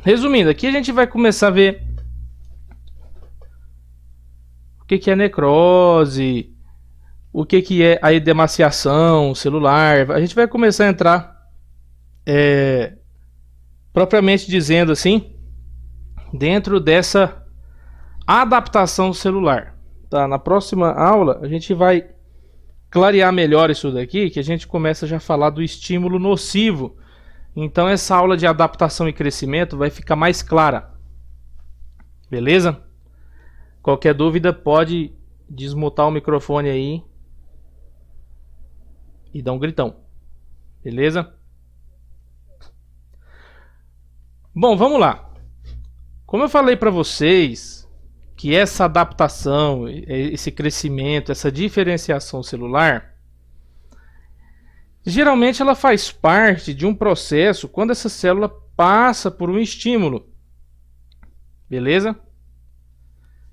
Resumindo, aqui a gente vai começar a ver o que é necrose, o que é a edemaciação celular. A gente vai começar a entrar, propriamente dizendo assim, dentro dessa adaptação celular. Tá? Na próxima aula a gente vai clarear melhor isso daqui, que a gente começa já a falar do estímulo nocivo. Então essa aula de adaptação e crescimento vai ficar mais clara. Beleza? Qualquer dúvida pode desmutar o microfone aí e dar um gritão. Beleza? Bom, vamos lá. Como eu falei para vocês que essa adaptação, esse crescimento, essa diferenciação celular, geralmente ela faz parte de um processo quando essa célula passa por um estímulo. Beleza?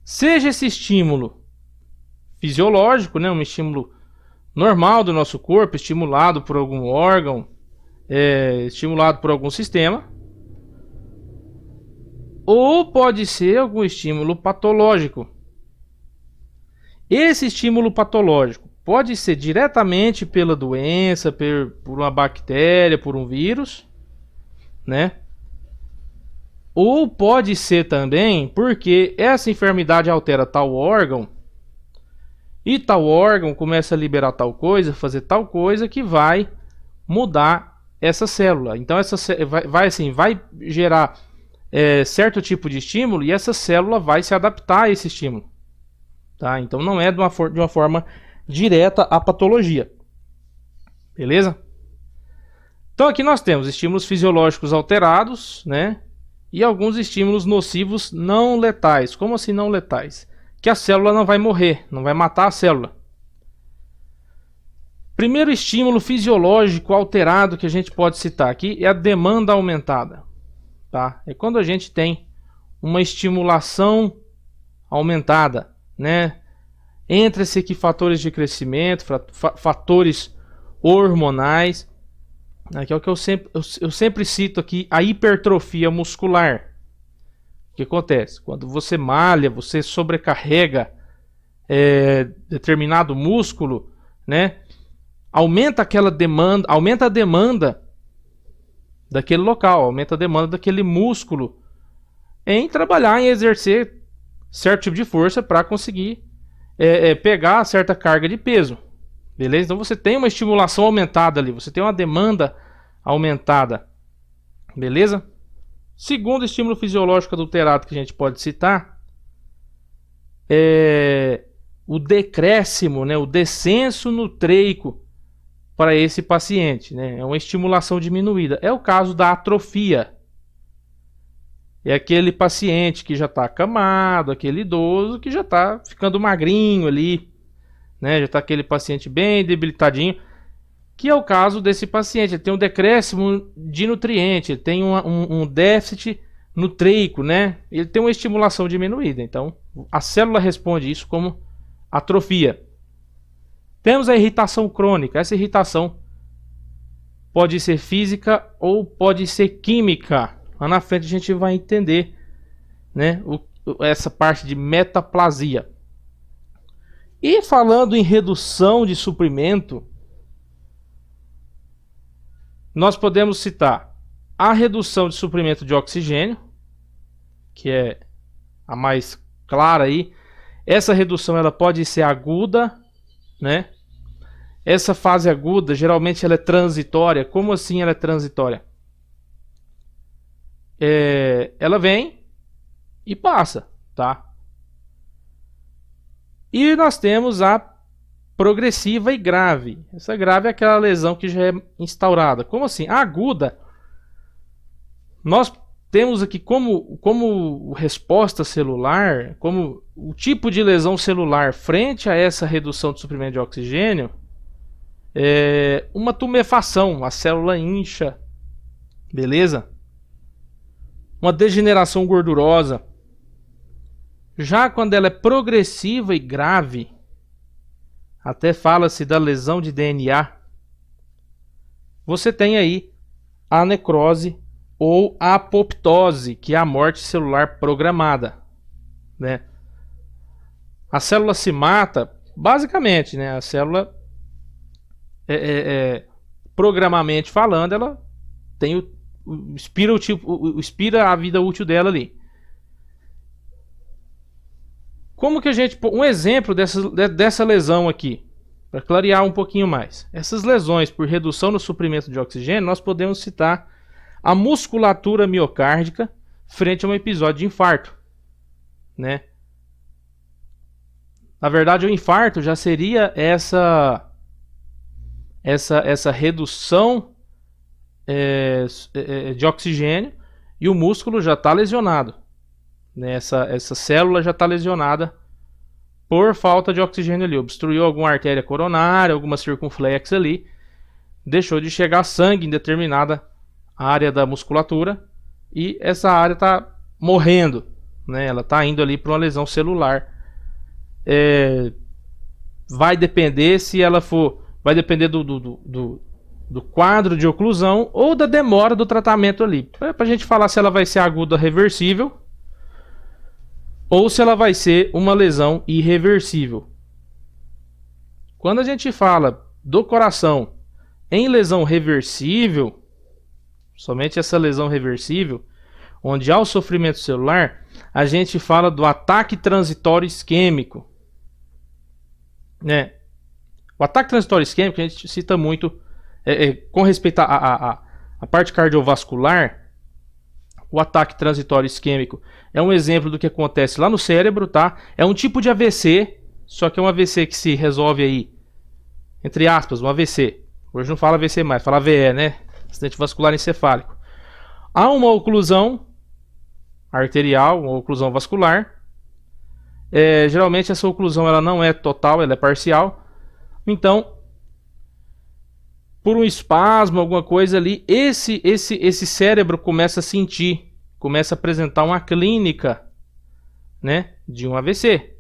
Seja esse estímulo fisiológico, né, um estímulo normal do nosso corpo, estimulado por algum órgão, estimulado por algum sistema, ou pode ser algum estímulo patológico. Esse estímulo patológico pode ser diretamente pela doença, por uma bactéria, por um vírus, né? Ou pode ser também porque essa enfermidade altera tal órgão e tal órgão começa a liberar tal coisa, fazer tal coisa que vai mudar essa célula. Então essa vai gerar certo tipo de estímulo e essa célula vai se adaptar a esse estímulo. Tá? Então não é de uma forma direta à patologia. Beleza? Então aqui nós temos estímulos fisiológicos alterados, né? E alguns estímulos nocivos não letais. Como assim não letais? Que a célula não vai morrer, não vai matar a célula. Primeiro estímulo fisiológico alterado que a gente pode citar aqui é a demanda aumentada. Tá? É quando a gente tem uma estimulação aumentada, né? Entra-se aqui fatores de crescimento, fatores hormonais. Que é o que eu sempre cito aqui, a hipertrofia muscular. O que acontece? Quando você malha, você sobrecarrega determinado músculo, né? Aumenta aquela demanda, aumenta a demanda daquele local, aumenta a demanda daquele músculo em trabalhar, em exercer certo tipo de força para conseguir pegar certa carga de peso. Beleza? Então você tem uma estimulação aumentada ali, você tem uma demanda aumentada. Beleza? Segundo estímulo fisiológico adulterado que a gente pode citar é o decréscimo, né, o descenso nutreico para esse paciente, né? É uma estimulação diminuída. É o caso da atrofia. É aquele paciente que já está acamado, aquele idoso que já está ficando magrinho ali, né? Já está aquele paciente bem debilitadinho, que é o caso desse paciente. Ele tem um decréscimo de nutriente, ele tem um déficit nutreico, né? Ele tem uma estimulação diminuída. Então, a célula responde isso como atrofia. Temos a irritação crônica. Essa irritação pode ser física ou pode ser química. Lá na frente a gente vai entender, né, essa parte de metaplasia. E falando em redução de suprimento, nós podemos citar a redução de suprimento de oxigênio, que é a mais clara aí. Essa redução ela pode ser aguda, né? Essa fase aguda geralmente ela é transitória. Como assim ela é transitória? Ela vem e passa, tá? E nós temos a progressiva e grave. Essa grave é aquela lesão que já é instaurada. Como assim? A aguda, nós temos aqui como resposta celular, como o tipo de lesão celular frente a essa redução de suprimento de oxigênio, uma tumefação, a célula incha, beleza? Uma degeneração gordurosa. Já quando ela é progressiva e grave, até fala-se da lesão de DNA, você tem aí a necrose ou a apoptose, que é a morte celular programada, né? A célula se mata, basicamente, né? A célula, programamente falando, ela tem expira a vida útil dela ali. Como que a gente... Um exemplo dessa lesão aqui, para clarear um pouquinho mais. Essas lesões por redução no suprimento de oxigênio, nós podemos citar a musculatura miocárdica frente a um episódio de infarto, né? Na verdade, o infarto já seria essa redução de oxigênio, e o músculo já está lesionado, né? Essa célula já está lesionada por falta de oxigênio ali. Obstruiu alguma artéria coronária, alguma circunflexa ali, deixou de chegar sangue em determinada área da musculatura, e essa área está morrendo, né? Ela está indo ali para uma lesão celular. Vai depender se ela for... Vai depender do quadro de oclusão ou da demora do tratamento ali. Para a gente falar se ela vai ser aguda reversível ou se ela vai ser uma lesão irreversível. Quando a gente fala do coração em lesão reversível, somente essa lesão reversível, onde há o sofrimento celular, a gente fala do ataque transitório isquêmico, né? O ataque transitório isquêmico a gente cita muito com respeito à parte cardiovascular. O ataque transitório isquêmico é um exemplo do que acontece lá no cérebro, tá? É um tipo de AVC, só que é um AVC que se resolve aí, entre aspas, um AVC. Hoje não fala AVC mais, fala AVE, né? Acidente vascular encefálico. Há uma oclusão arterial, uma oclusão vascular. Geralmente essa oclusão ela não é total, ela é parcial. Então, por um espasmo, alguma coisa ali, esse cérebro começa a sentir, começa a apresentar uma clínica, né, de um AVC.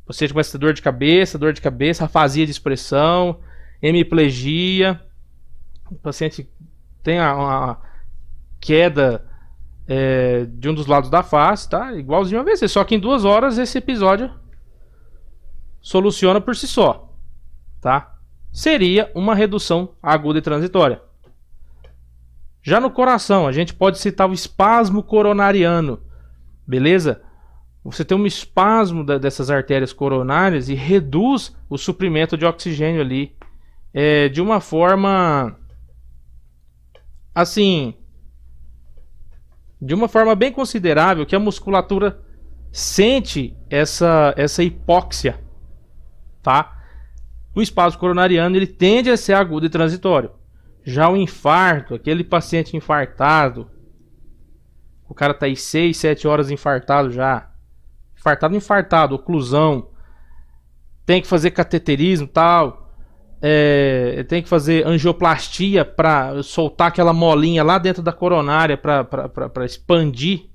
Você começa a ter dor de cabeça, afasia de expressão, hemiplegia. O paciente tem uma queda de um dos lados da face, tá? Igualzinho a AVC, só que em 2 horas esse episódio soluciona por si só, tá? Seria uma redução aguda e transitória. Já no coração, a gente pode citar o espasmo coronariano, beleza? Você tem um espasmo dessas artérias coronárias e reduz o suprimento de oxigênio ali de uma forma assim, de uma forma bem considerável, que a musculatura sente essa hipóxia, tá? O espasmo coronariano ele tende a ser agudo e transitório. Já o infarto, aquele paciente infartado, o cara tá aí 6, 7 horas infartado já, infartado, oclusão, tem que fazer cateterismo, tal, tem que fazer angioplastia para soltar aquela molinha lá dentro da coronária para expandir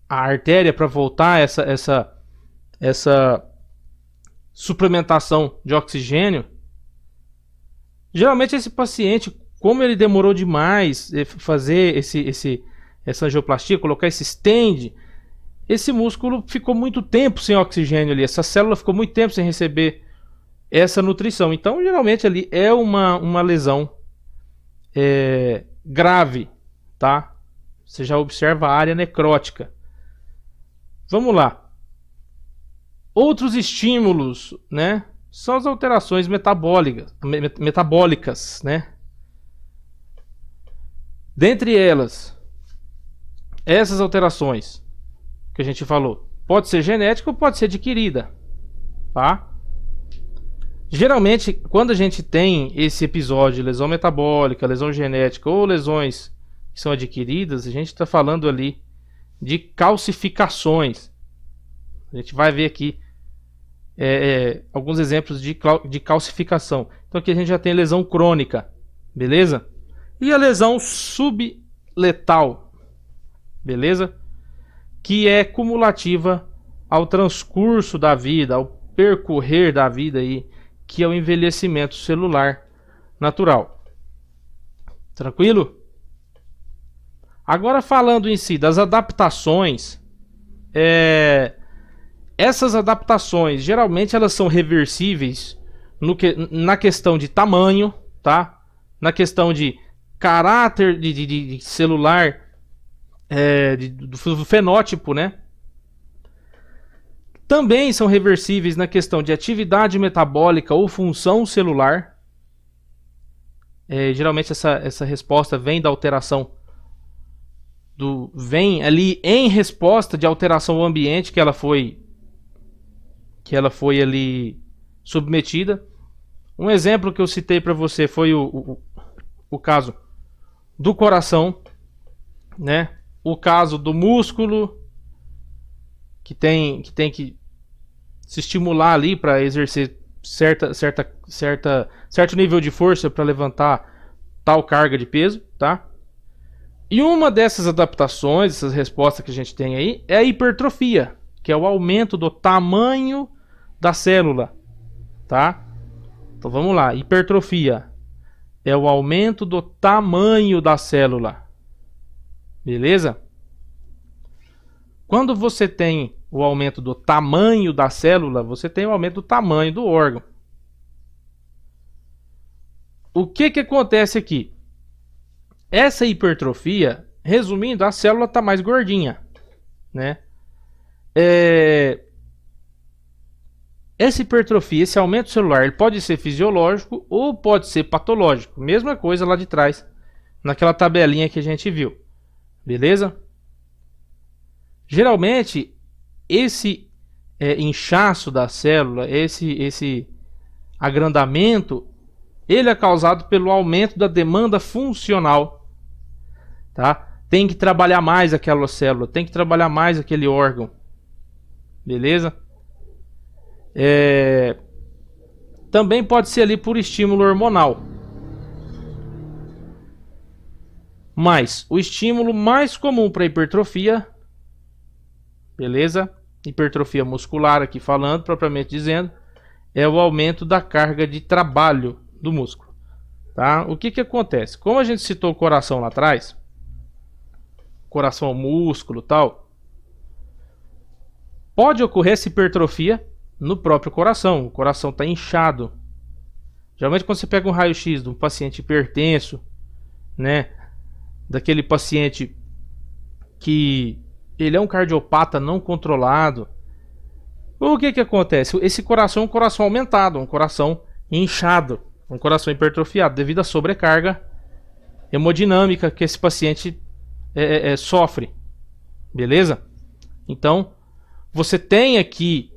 a artéria, para voltar essa suplementação de oxigênio. Geralmente esse paciente, como ele demorou demais fazer essa angioplastia, colocar esse stent, esse músculo ficou muito tempo sem oxigênio ali, essa célula ficou muito tempo sem receber essa nutrição. Então geralmente ali é uma lesão grave, tá? Você já observa a área necrótica. Vamos lá. Outros estímulos, né, são as alterações metabólicas, né? Dentre elas, essas alterações que a gente falou, pode ser genética ou pode ser adquirida, tá? Geralmente, quando a gente tem esse episódio de lesão metabólica, lesão genética ou lesões que são adquiridas, a gente está falando ali de calcificações. A gente vai ver aqui alguns exemplos de calcificação. Então aqui a gente já tem lesão crônica, beleza? E a lesão subletal, beleza? Que é cumulativa ao transcurso da vida, ao percorrer da vida aí, que é o envelhecimento celular natural. Tranquilo? Agora falando em si das adaptações, essas adaptações geralmente elas são reversíveis na questão de tamanho, tá? Na questão de caráter de celular, do fenótipo, né? Também são reversíveis na questão de atividade metabólica ou função celular. Geralmente essa resposta vem da alteração vem ali em resposta de alteração ao ambiente que ela foi ali submetida. Um exemplo que eu citei para você foi o caso do coração, né? O caso do músculo que tem que se estimular ali para exercer certo nível de força para levantar tal carga de peso, tá? E uma dessas adaptações, essas respostas que a gente tem aí, é a hipertrofia, que é o aumento do tamanho da célula, tá? Então vamos lá, hipertrofia é o aumento do tamanho da célula, beleza? Quando você tem o aumento do tamanho da célula, você tem o aumento do tamanho do órgão. O que acontece aqui? Essa hipertrofia, resumindo, a célula está mais gordinha, né? Essa hipertrofia, esse aumento celular, ele pode ser fisiológico ou pode ser patológico. Mesma coisa lá de trás, naquela tabelinha que a gente viu, beleza? Geralmente, esse inchaço da célula, esse agrandamento, ele é causado pelo aumento da demanda funcional, tá? Tem que trabalhar mais aquela célula, tem que trabalhar mais aquele órgão, beleza? Também pode ser ali por estímulo hormonal. Mas o estímulo mais comum para hipertrofia, beleza? Hipertrofia muscular aqui falando, propriamente dizendo, é o aumento da carga de trabalho do músculo, tá? O que acontece? Como a gente citou o coração lá atrás, coração, músculo, tal, pode ocorrer essa hipertrofia no próprio coração. O coração está inchado. Geralmente quando você pega um raio-x de um paciente hipertenso, né, daquele paciente que ele é um cardiopata não controlado, o que acontece? Esse coração é um coração aumentado, um coração inchado, um coração hipertrofiado devido à sobrecarga hemodinâmica que esse paciente sofre, beleza? Então você tem aqui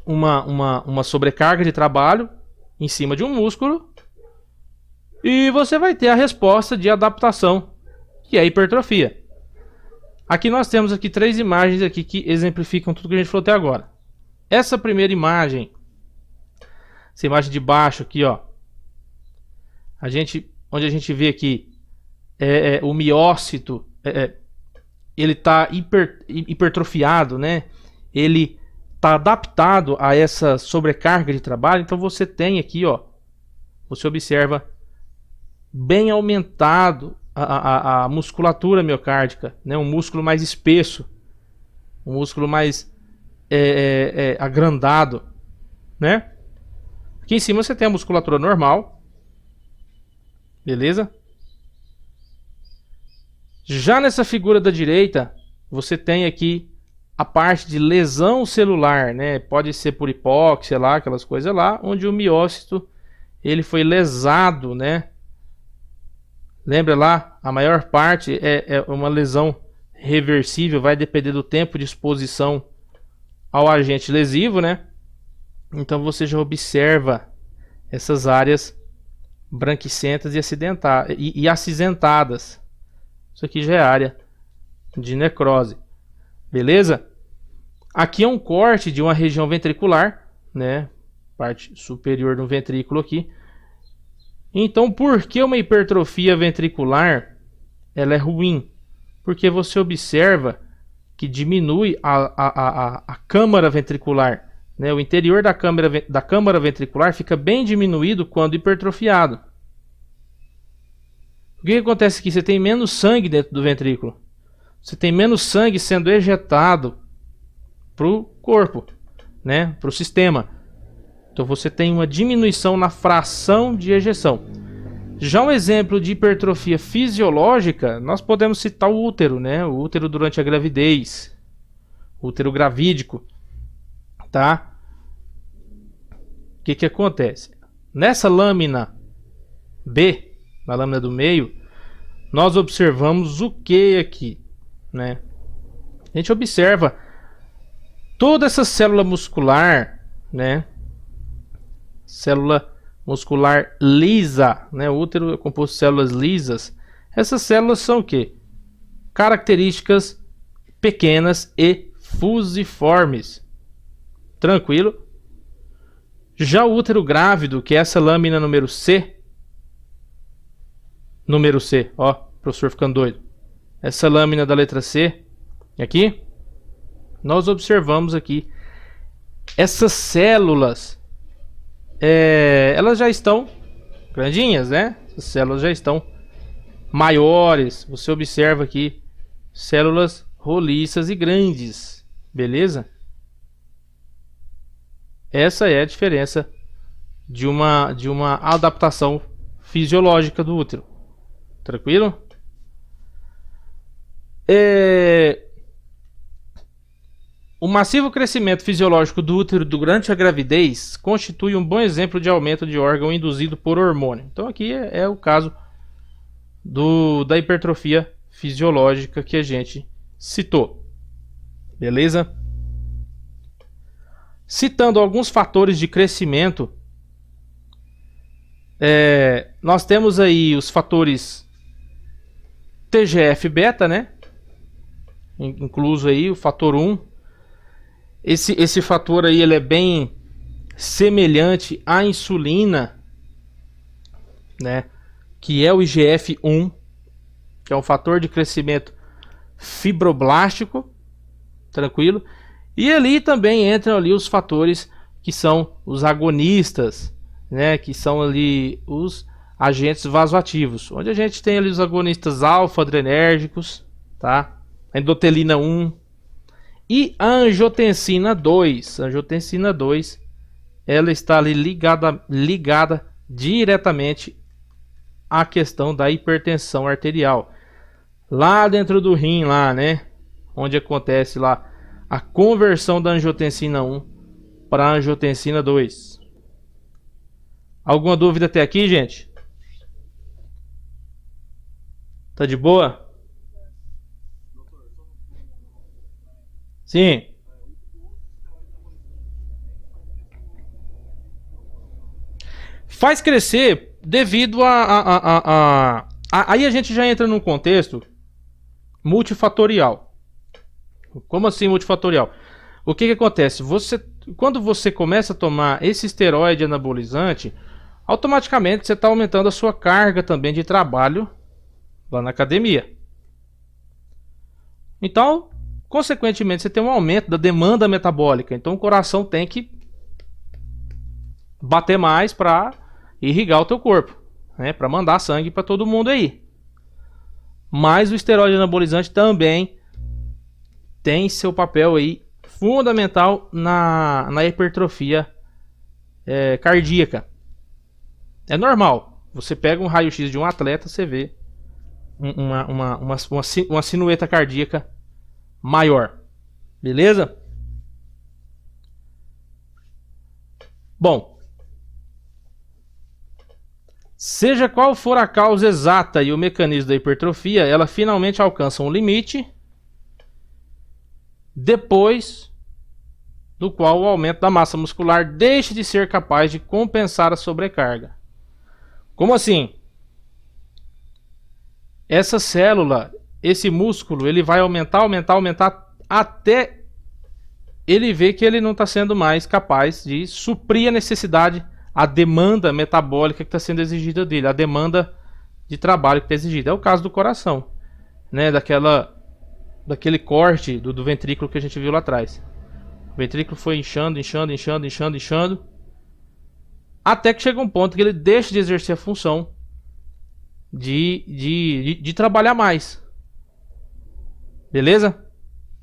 uma sobrecarga de trabalho em cima de um músculo e você vai ter a resposta de adaptação, que é a hipertrofia. Aqui nós temos aqui 3 imagens aqui que exemplificam tudo que a gente falou até agora. Essa primeira imagem, essa imagem de baixo aqui, ó, onde a gente vê aqui o miócito, ele está hipertrofiado, né? Ele está adaptado a essa sobrecarga de trabalho. Então você tem aqui, ó, você observa bem aumentado a musculatura miocárdica, né? Um músculo mais espesso, um músculo mais agrandado, né? Aqui em cima você tem a musculatura normal, beleza? Já nessa figura da direita, você tem aqui a parte de lesão celular, né? Pode ser por hipóxia lá, aquelas coisas lá, onde o miócito ele foi lesado, né? Lembra lá, a maior parte é uma lesão reversível, vai depender do tempo de exposição ao agente lesivo, né? Então você já observa essas áreas branquicentas e acinzentadas. Isso aqui já é área de necrose, beleza? Aqui é um corte de uma região ventricular, né? Parte superior do ventrículo aqui. Então, por que uma hipertrofia ventricular ela é ruim? Porque você observa que diminui a câmara ventricular, né? O interior da câmara ventricular fica bem diminuído quando hipertrofiado. O que acontece aqui? Você tem menos sangue dentro do ventrículo. Você tem menos sangue sendo ejetado para o corpo, né? Para o sistema. Então você tem uma diminuição na fração de ejeção. Já um exemplo de hipertrofia fisiológica, nós podemos citar o útero, né? O útero durante a gravidez, o útero gravídico, tá? O que acontece? Nessa lâmina B, na lâmina do meio, nós observamos o que aqui, né? A gente observa toda essa célula muscular, né? Célula muscular lisa, né? O útero é composto de células lisas. Essas células são o quê? Características pequenas e fusiformes. Tranquilo? Já o útero grávido, que é essa lâmina número C, ó, professor ficando doido. Essa lâmina da letra C, aqui, nós observamos aqui essas células. Elas já estão grandinhas, né? As células já estão maiores. Você observa aqui células roliças e grandes, beleza? Essa é a diferença de uma adaptação fisiológica do útero. Tranquilo? O massivo crescimento fisiológico do útero durante a gravidez constitui um bom exemplo de aumento de órgão induzido por hormônio. Então aqui é o caso da hipertrofia fisiológica que a gente citou. Beleza? Citando alguns fatores de crescimento, nós temos aí os fatores TGF-beta, né? Incluso aí o fator 1. Esse fator aí ele é bem semelhante à insulina, né? Que é o IGF-1, que é um fator de crescimento fibroblástico, tranquilo? E ali também entram ali os fatores que são os agonistas, né? Que são ali os agentes vasoativos, onde a gente tem ali os agonistas alfa-adrenérgicos, tá? A endotelina 1 e a angiotensina 2. A angiotensina 2, ela está ali ligada diretamente à questão da hipertensão arterial. Lá dentro do rim, lá, né? Onde acontece lá a conversão da angiotensina 1 para a angiotensina 2. Alguma dúvida até aqui, gente? Tá de boa? Sim. Faz crescer devido aí a gente já entra num contexto multifatorial. Como assim multifatorial? O que acontece? Quando você começa a tomar esse esteroide anabolizante, automaticamente você está aumentando a sua carga também de trabalho lá na academia. Então, consequentemente, você tem um aumento da demanda metabólica. Então o coração tem que bater mais para irrigar o teu corpo, né? Para mandar sangue para todo mundo aí. Mas o esteroide anabolizante também tem seu papel aí fundamental na hipertrofia cardíaca. É normal. Você pega um raio-x de um atleta, você vê uma sinueta cardíaca maior. Beleza? Bom, seja qual for a causa exata e o mecanismo da hipertrofia, ela finalmente alcança um limite depois do qual o aumento da massa muscular deixa de ser capaz de compensar a sobrecarga. Como assim? Essa célula, esse músculo, ele vai aumentar até ele ver que ele não está sendo mais capaz de suprir a necessidade, a demanda metabólica que está sendo exigida dele, a demanda de trabalho que está exigida. É o caso do coração, né? Daquele corte do ventrículo que a gente viu lá atrás. O ventrículo foi inchando, até que chega um ponto que ele deixa de exercer a função de trabalhar mais. Beleza?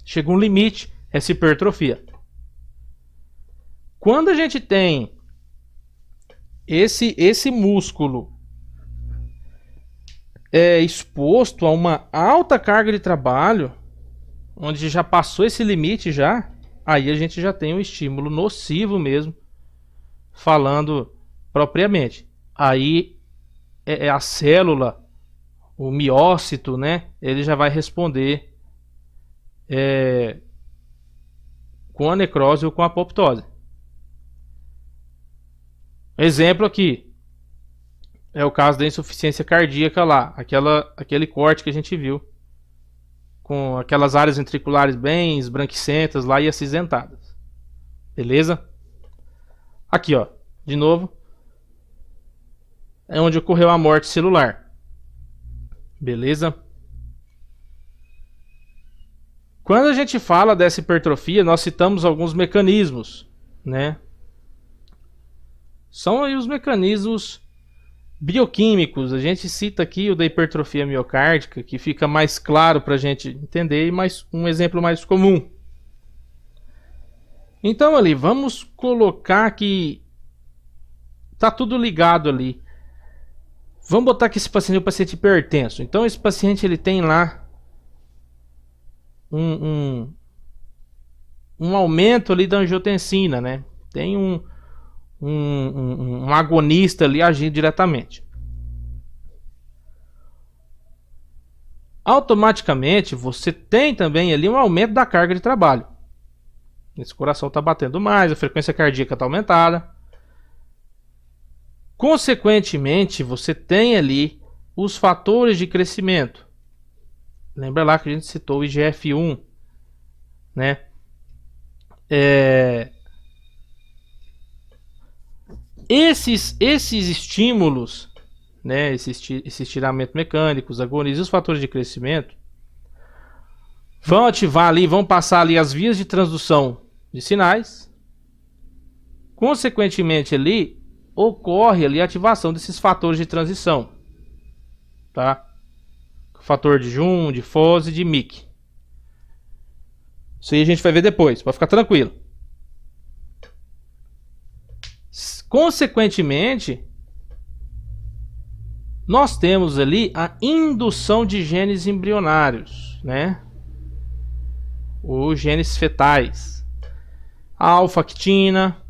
Chega um limite essa hipertrofia. Quando a gente tem esse músculo exposto a uma alta carga de trabalho, onde já passou esse limite já, aí a gente já tem um estímulo nocivo mesmo, falando propriamente. Aí é a célula, o miócito, né? Ele já vai responder com a necrose ou com a apoptose. Exemplo aqui é o caso da insuficiência cardíaca lá, aquele corte que a gente viu, com aquelas áreas ventriculares bem esbranquicentas lá e acinzentadas. Beleza? Aqui, ó, de novo, é onde ocorreu a morte celular. Beleza? Quando a gente fala dessa hipertrofia, nós citamos alguns mecanismos, né? São aí os mecanismos bioquímicos. A gente cita aqui o da hipertrofia miocárdica, que fica mais claro para a gente entender, e um exemplo mais comum. Então ali, vamos colocar que tá tudo ligado ali. Vamos botar que esse paciente é um paciente hipertenso. Então esse paciente ele tem lá um aumento ali da angiotensina, né? Tem um agonista ali agindo diretamente. Automaticamente você tem também ali um aumento da carga de trabalho. Esse coração está batendo mais, a frequência cardíaca está aumentada. Consequentemente, você tem ali os fatores de crescimento. Lembra lá que a gente citou o IGF-1, né? Esses estímulos, né? Esse estiramento mecânico, os agonistas e os fatores de crescimento vão ativar ali, vão passar ali as vias de transdução de sinais. Consequentemente ali ocorre ali a ativação desses fatores de transição, tá? Fator de Jun, de Fose e de Mick. Isso aí a gente vai ver depois, pode ficar tranquilo. Consequentemente, nós temos ali a indução de genes embrionários, né? Os genes fetais. A alfa-actina,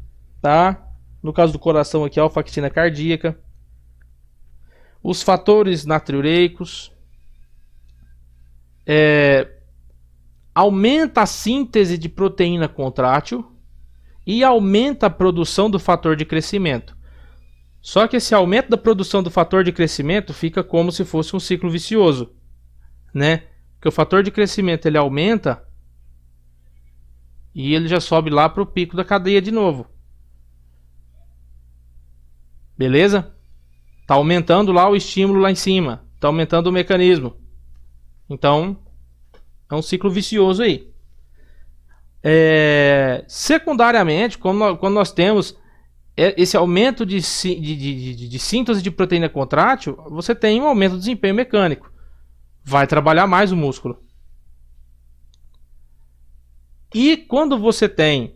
tá? No caso do coração aqui, a alfa-actina cardíaca. Os fatores natriureicos. Aumenta a síntese de proteína contrátil e aumenta a produção do fator de crescimento. Só que esse aumento da produção do fator de crescimento fica como se fosse um ciclo vicioso, né? Porque o fator de crescimento ele aumenta e ele já sobe lá para o pico da cadeia de novo. Beleza? Tá aumentando lá o estímulo lá em cima, tá aumentando o mecanismo. Então, é um ciclo vicioso aí. Secundariamente, quando nós temos esse aumento de síntese de proteína contrátil, você tem um aumento do desempenho mecânico. Vai trabalhar mais o músculo. E quando você tem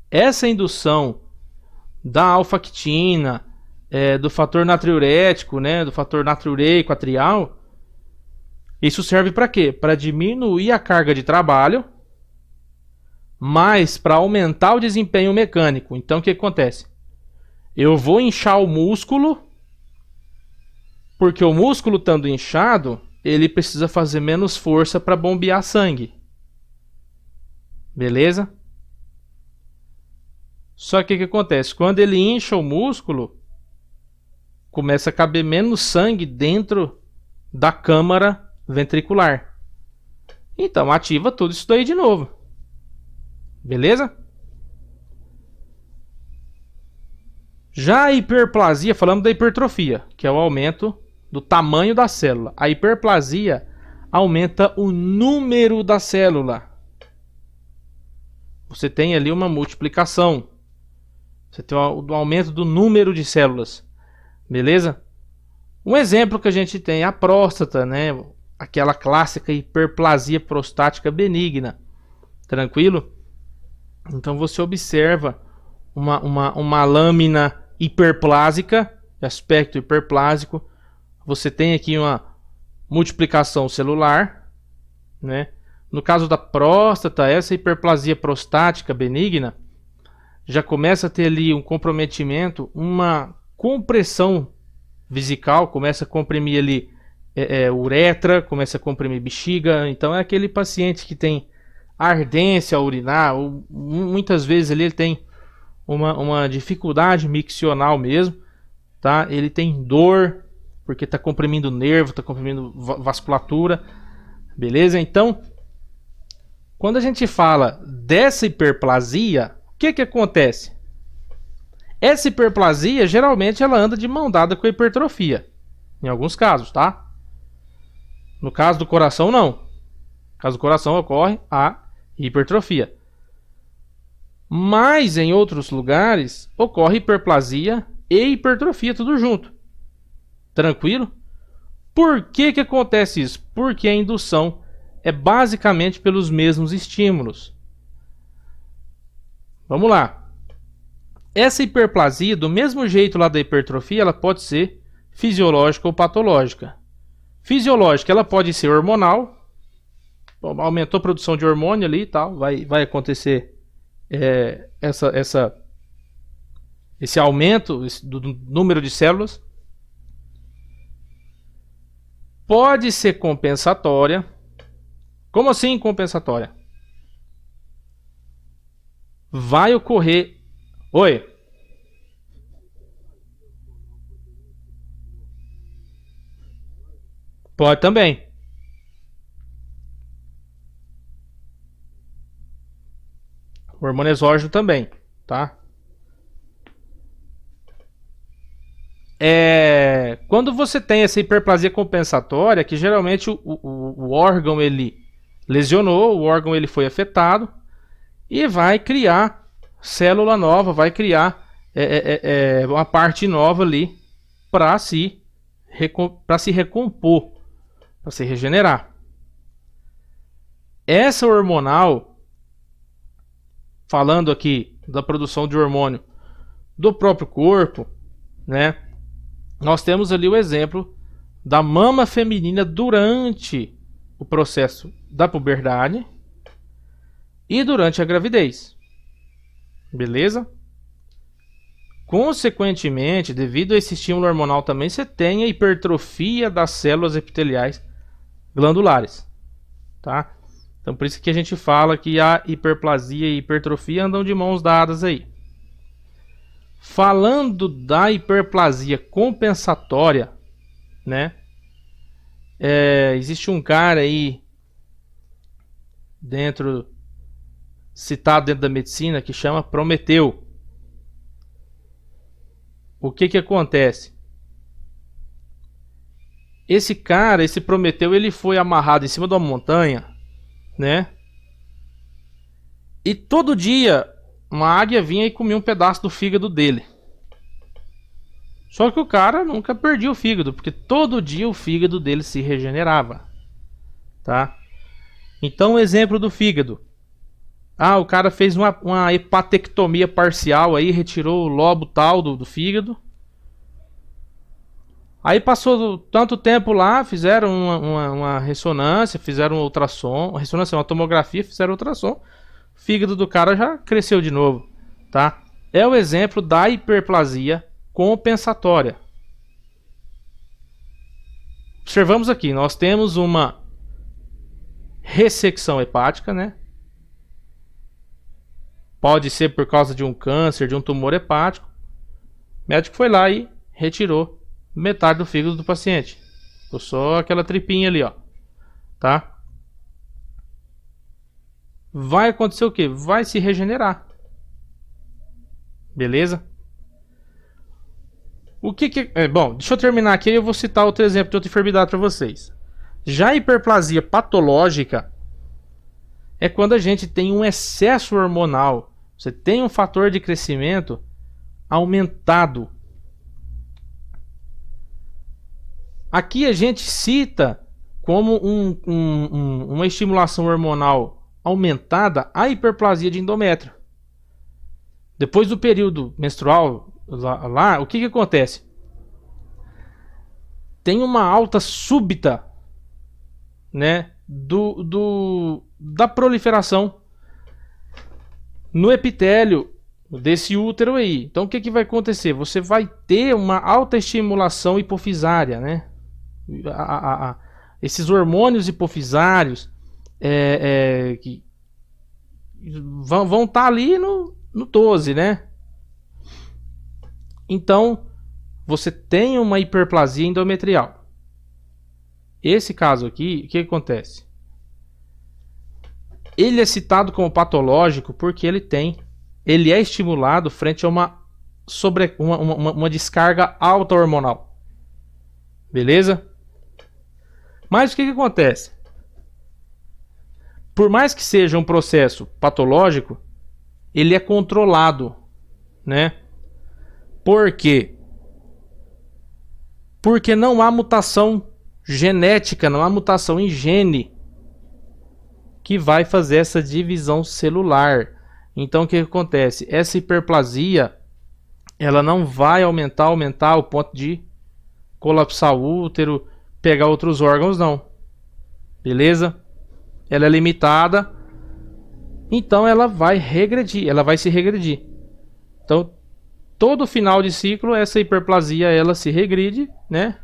essa indução da alfa-actina, do fator natriurético, né, do fator natriureico atrial, isso serve para quê? Para diminuir a carga de trabalho, mas para aumentar o desempenho mecânico. Então o que acontece? Eu vou inchar o músculo, porque o músculo estando inchado, ele precisa fazer menos força para bombear sangue. Beleza? Só que o que acontece? Quando ele incha o músculo, começa a caber menos sangue dentro da câmara ventricular. Então ativa tudo isso daí de novo. Beleza? Já a hiperplasia, falamos da hipertrofia, que é o aumento do tamanho da célula. A hiperplasia aumenta o número da célula. Você tem ali uma multiplicação. Você tem o aumento do número de células. Beleza? Um exemplo que a gente tem é a próstata, né? Aquela clássica hiperplasia prostática benigna. Tranquilo? Então você observa uma lâmina hiperplásica, de aspecto hiperplásico. Você tem aqui uma multiplicação celular, né? No caso da próstata, essa hiperplasia prostática benigna já começa a ter ali um comprometimento, uma compressão vesical, começa a comprimir ali uretra, começa a comprimir bexiga. Então é aquele paciente que tem ardência ao urinar, ou muitas vezes ali ele tem uma dificuldade miccional mesmo, tá? Ele tem dor porque está comprimindo nervo, está comprimindo vasculatura, beleza? Então, quando a gente fala dessa hiperplasia, o que acontece? Essa hiperplasia, geralmente, ela anda de mão dada com a hipertrofia. Em alguns casos, tá? No caso do coração, não. No caso do coração, ocorre a hipertrofia. Mas, em outros lugares, ocorre hiperplasia e hipertrofia, tudo junto. Tranquilo? Por que acontece isso? Porque a indução é basicamente pelos mesmos estímulos. Vamos lá. Essa hiperplasia, do mesmo jeito lá da hipertrofia, ela pode ser fisiológica ou patológica. Fisiológica, ela pode ser hormonal. Aumentou a produção de hormônio ali e tal. Vai acontecer esse aumento do número de células. Pode ser compensatória. Como assim compensatória? Vai ocorrer... Oi? Pode também. O hormônio exógeno também, tá? Quando você tem essa hiperplasia compensatória, que geralmente o órgão ele lesionou, o órgão ele foi afetado e vai criar célula nova, vai criar uma parte nova ali para se recompor, para se regenerar. Essa hormonal, falando aqui da produção de hormônio do próprio corpo, né? Nós temos ali o exemplo da mama feminina durante o processo da puberdade e durante a gravidez. Beleza? Consequentemente, devido a esse estímulo hormonal também, você tem a hipertrofia das células epiteliais glandulares, tá? Então por isso que a gente fala que a hiperplasia e a hipertrofia andam de mãos dadas aí. Falando da hiperplasia compensatória, né? Existe um cara aí citado dentro da medicina que chama Prometeu. O que acontece? Esse cara, esse Prometeu, ele foi amarrado em cima de uma montanha, né? E todo dia uma águia vinha e comia um pedaço do fígado dele. Só que o cara nunca perdia o fígado, porque todo dia o fígado dele se regenerava, tá? Então, exemplo do fígado. O cara fez uma hepatectomia parcial aí, retirou o lobo tal do fígado. Aí passou tanto tempo lá, fizeram uma ressonância, fizeram um ultrassom, uma tomografia, fizeram ultrassom. O fígado do cara já cresceu de novo, tá? É o exemplo da hiperplasia compensatória. Observamos aqui, nós temos uma ressecção hepática, né? Pode ser por causa de um câncer, de um tumor hepático. O médico foi lá e retirou metade do fígado do paciente. Ficou só aquela tripinha ali, ó. Tá? Vai acontecer o quê? Vai se regenerar. Beleza? Bom, deixa eu terminar aqui e eu vou citar outro exemplo de outra enfermidade para vocês. Já a hiperplasia patológica é quando a gente tem um excesso hormonal. Você tem um fator de crescimento aumentado. Aqui a gente cita como uma estimulação hormonal aumentada a hiperplasia de endométrio. Depois do período menstrual, lá o que acontece? Tem uma alta súbita, né, da proliferação no epitélio desse útero aí. Então o que vai acontecer? Você vai ter uma alta estimulação hipofisária, né? Esses hormônios hipofisários que vão estar ali no 12, né? Então você tem uma hiperplasia endometrial. Esse caso aqui, o que acontece? Ele é citado como patológico porque ele é estimulado frente a uma descarga alta hormonal. Beleza? Mas o que acontece? Por mais que seja um processo patológico, ele é controlado, né? Por quê? Porque não há mutação genética, não há mutação em gene que vai fazer essa divisão celular. Então o que acontece? Essa hiperplasia, ela não vai aumentar ao ponto de colapsar o útero, pegar outros órgãos, não. Beleza? Ela é limitada, então ela vai regredir, ela vai se regredir. Então todo final de ciclo essa hiperplasia ela se regride, né?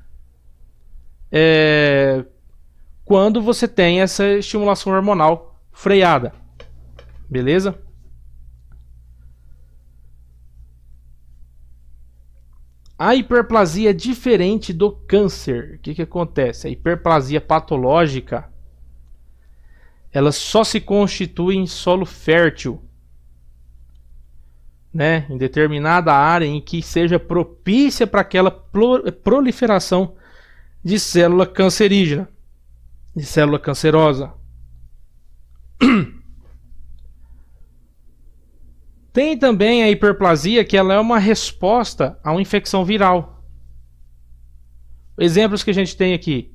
Quando você tem essa estimulação hormonal freada. Beleza? A hiperplasia é diferente do câncer. O que acontece? A hiperplasia patológica, ela só se constitui em solo fértil, né? Em determinada área em que seja propícia para aquela proliferação de célula cancerígena, de célula cancerosa. Tem também a hiperplasia, que ela é uma resposta a uma infecção viral. Exemplos que a gente tem aqui: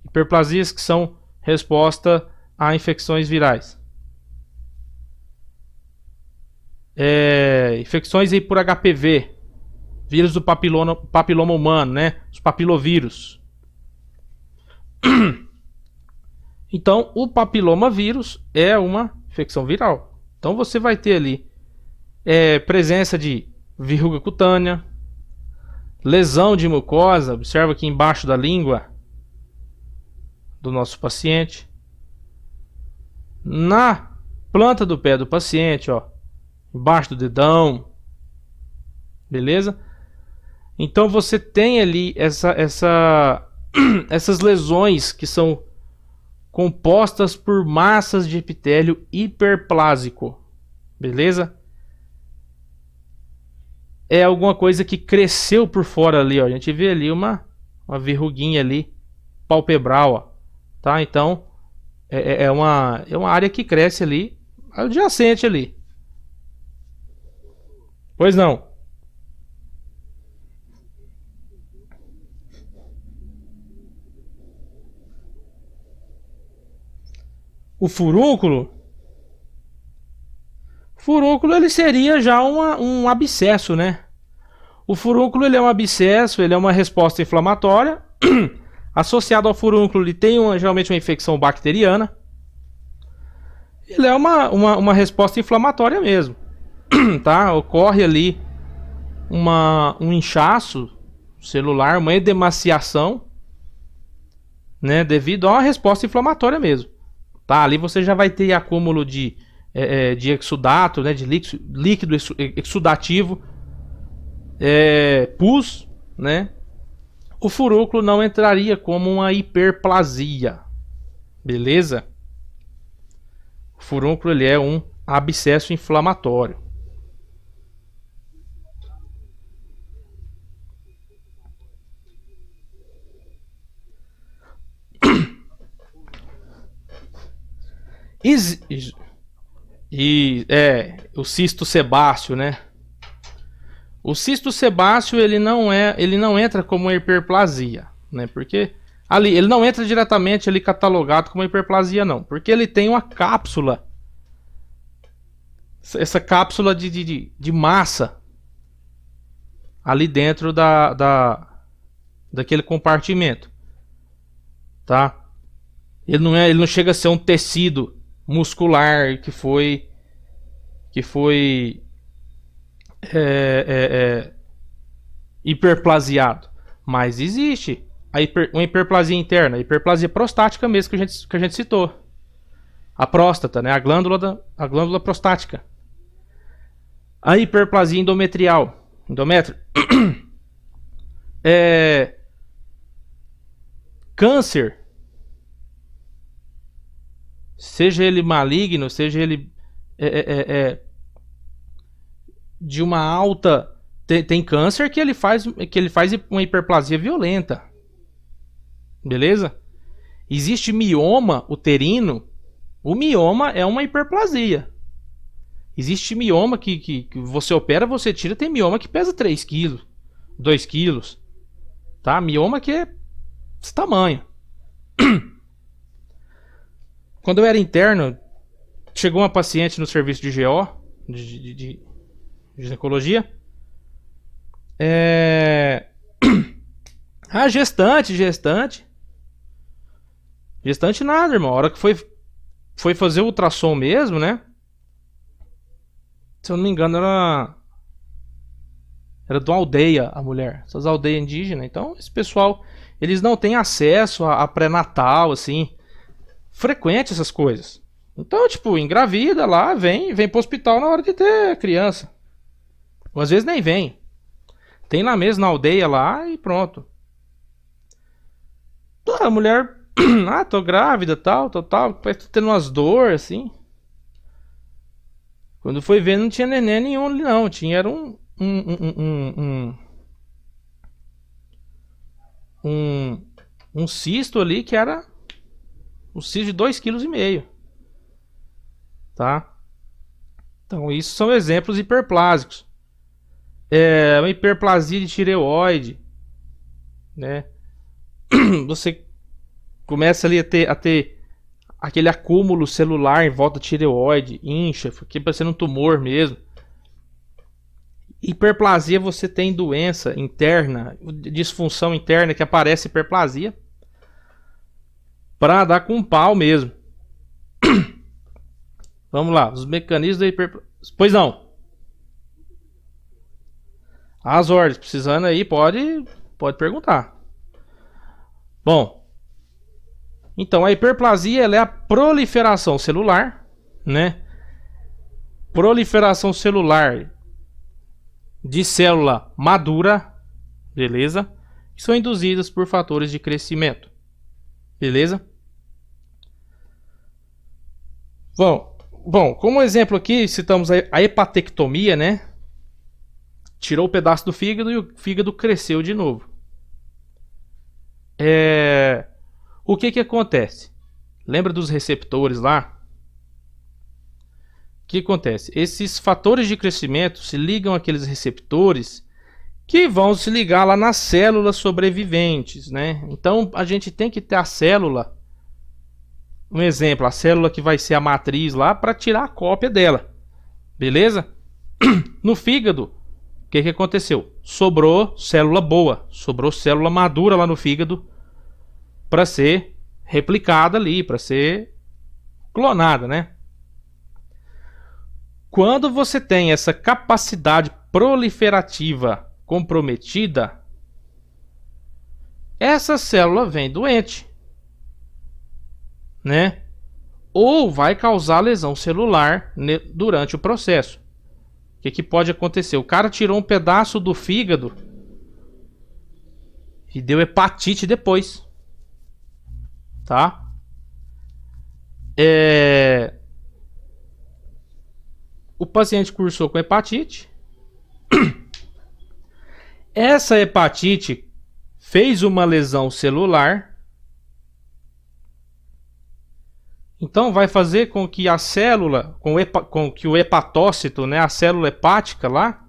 hiperplasias que são resposta a infecções virais. Infecções aí por HPV, vírus do papiloma humano, né? Os papilovírus. Então, o papilomavírus é uma infecção viral. Então, você vai ter ali presença de verruga cutânea, lesão de mucosa. Observa aqui embaixo da língua do nosso paciente, na planta do pé do paciente, ó, embaixo do dedão. Beleza? Então você tem ali essas lesões que são compostas por massas de epitélio hiperplásico. Beleza? É alguma coisa que cresceu por fora ali, ó. A gente vê ali uma verruguinha ali palpebral, ó. Tá? Então é uma área que cresce ali, adjacente ali. Pois não. O furúnculo ele seria já um abscesso, né? O furúnculo ele é um abscesso, ele é uma resposta inflamatória. Associado ao furúnculo ele tem geralmente uma infecção bacteriana. Ele é uma resposta inflamatória mesmo. Tá? Ocorre ali um inchaço celular, uma edemaciação, né? Devido a uma resposta inflamatória mesmo. Tá? Ali você já vai ter acúmulo de exudato, né? De líquido exudativo, pus, né? O furúnculo não entraria como uma hiperplasia. Beleza? O furúnculo ele é um abscesso inflamatório. O cisto sebáceo, né? O cisto sebáceo ele não entra como uma hiperplasia, né? Porque ali ele não entra diretamente ali catalogado como hiperplasia, não, porque ele tem uma cápsula, essa cápsula de massa ali dentro daquele compartimento, tá? Ele não chega a ser um tecido muscular que foi hiperplasiado, mas existe uma hiperplasia interna, a hiperplasia prostática mesmo que a gente citou, a próstata, né? A glândula prostática, a hiperplasia endometrial, endométrio, câncer, seja ele maligno, seja ele de uma alta, tem câncer que ele faz uma hiperplasia violenta, beleza? Existe mioma uterino, o mioma é uma hiperplasia. Existe mioma que você opera, você tira, tem mioma que pesa 3 quilos, 2 quilos, tá? Mioma que é esse tamanho. Quando eu era interno, chegou uma paciente no serviço de GO, de ginecologia. Gestante nada, irmão. A hora que foi fazer o ultrassom mesmo, né? Se eu não me engano, era de uma aldeia a mulher. Essas aldeias indígenas. Então, esse pessoal, eles não têm acesso a pré-natal, assim, frequente essas coisas. Então, tipo, engravida lá, vem pro hospital na hora de ter criança. Ou às vezes nem vem. Tem lá mesmo na aldeia lá e pronto. A mulher, tô grávida, tal, parece que tá tendo umas dores, assim. Quando foi ver, não tinha neném nenhum ali, não. Tinha era um cisto ali que era um cisto de 2,5 kg. Tá? Então, isso são exemplos hiperplásicos. Uma hiperplasia de tireoide, né? Você começa ali a ter aquele acúmulo celular em volta da tireoide, incha, fica parecendo um tumor mesmo. Hiperplasia, você tem doença interna, disfunção interna que aparece hiperplasia, para dar com um pau mesmo. Vamos lá, os mecanismos da hiperplasia. Pois não. As ordens, precisando aí, pode perguntar. Bom, então a hiperplasia ela é a proliferação celular, né? Proliferação celular de célula madura, beleza? Que são induzidas por fatores de crescimento, beleza? Bom, como exemplo aqui, citamos a hepatectomia, né? Tirou um pedaço do fígado e o fígado cresceu de novo. O que acontece? Lembra dos receptores lá? O que acontece? Esses fatores de crescimento se ligam àqueles receptores que vão se ligar lá nas células sobreviventes, né? Então a gente tem que ter a célula, um exemplo, a célula que vai ser a matriz lá para tirar a cópia dela, beleza? No fígado, o que aconteceu? Sobrou célula boa, sobrou célula madura lá no fígado para ser replicada ali, para ser clonada, né? Quando você tem essa capacidade proliferativa comprometida, essa célula vem doente, né? Ou vai causar lesão celular durante o processo. O que pode acontecer? O cara tirou um pedaço do fígado e deu hepatite depois, tá? O paciente cursou com hepatite. Essa hepatite fez uma lesão celular. Então vai fazer com que a célula, com que o hepatócito, né, a célula hepática lá,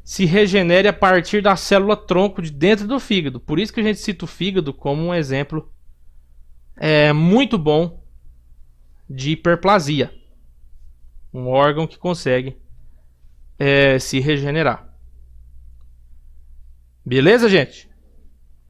se regenere a partir da célula tronco de dentro do fígado. Por isso que a gente cita o fígado como um exemplo muito bom de hiperplasia. Um órgão que consegue se regenerar. Beleza, gente?